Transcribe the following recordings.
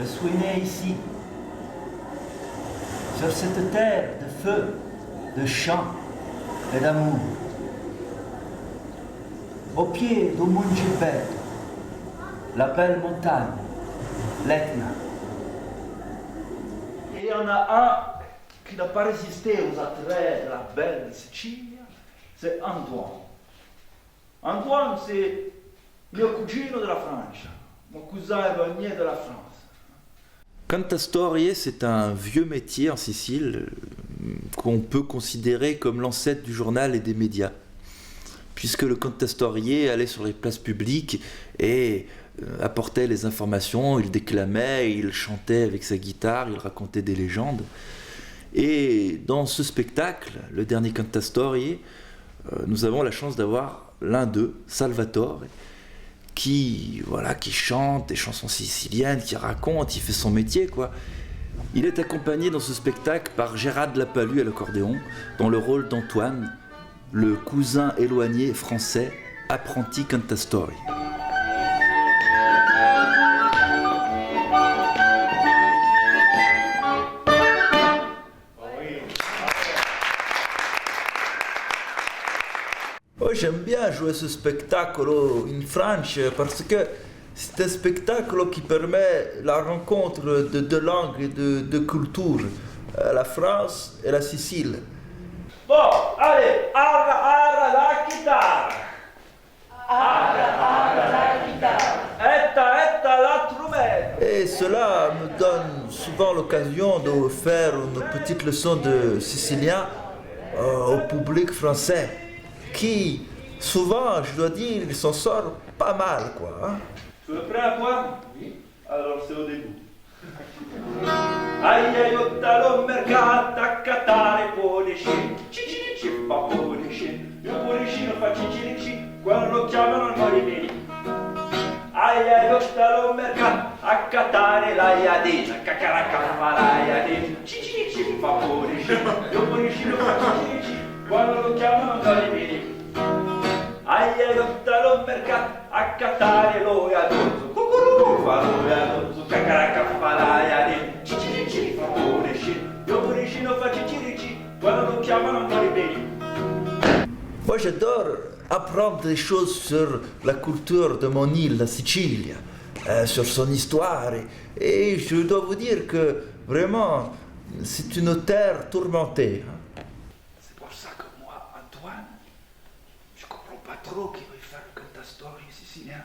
Je suis né ici, sur cette terre de feu, de chant et d'amour. Au pied du Mont Gilberto, la belle montagne, l'Etna. Et il y en a un qui n'a pas résisté aux attraits de la belle Sicilie, c'est Antoine. Antoine, c'est mio cugino de la France, mon cousin éloigné de la France. Cantastorie, c'est un vieux métier en Sicile qu'on peut considérer comme l'ancêtre du journal et des médias. Puisque le cantastorier allait sur les places publiques et apportait les informations, il déclamait, il chantait avec sa guitare, il racontait des légendes. Et dans ce spectacle, le dernier Cantastorie, nous avons la chance d'avoir l'un d'eux, Salvatore, qui chante des chansons siciliennes, qui raconte, il fait son métier, quoi. Il est accompagné dans ce spectacle par Gérard Lapalus à l'accordéon, dans le rôle d'Antoine, le cousin éloigné français, apprenti cantastorie. Oh, j'aime bien jouer ce spectacle en France parce que c'est un spectacle qui permet la rencontre de deux langues et de deux cultures, la France et la Sicile. Bon, allez, arra la chitarra. Arra la chitarra. Etta la trompette. Et cela me donne souvent l'occasion de faire une petite leçon de sicilien au public français, qui souvent, je dois dire, il s'en sort pas mal, quoi. Hein. Tu es prêt à toi? Oui. Alors c'est au début. Aia io tallo mercato a catare polici, ci fa polici, io policino fa cicirici, quando lo chiamano il maribini. Aia io tallo mercato a catare la iadina, cacaraca fa la iadina, ci fa polici, io policino fa cicirici, quando lo chiamano il maribini. Aia io tallo mercato a catare lo iadozzo, cucurù fa lo iadozzo, cacaraca fa la iadina. Moi j'adore apprendre des choses sur la culture de mon île, la Sicile, sur son histoire. Et je dois vous dire que vraiment, c'est une terre tourmentée. C'est pour ça que moi, Antoine, je comprends pas trop qu'il veuille faire le cantastorie sicilien.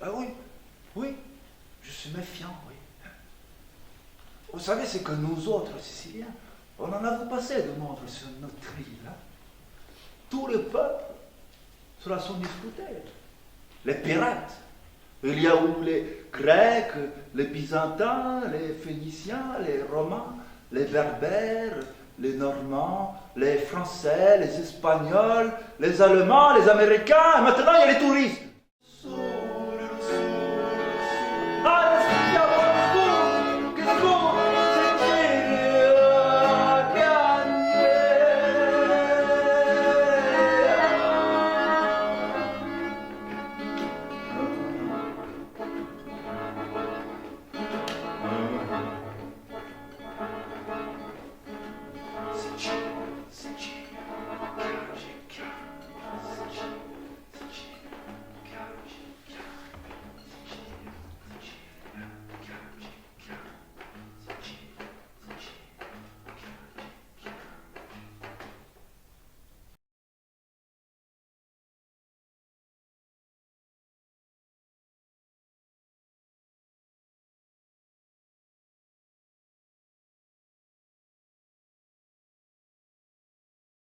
Ah oui, je suis méfiant, oui. Vous savez, c'est que nous autres Siciliens, on en a vu passer de montres sur notre île. Hein? Tous les peuples se la sont disputés. Les pirates. Il y a eu les Grecs, les Byzantins, les Phéniciens, les Romains, les Berbères, les Normands, les Français, les Espagnols, les Allemands, les Américains, et maintenant il y a les touristes.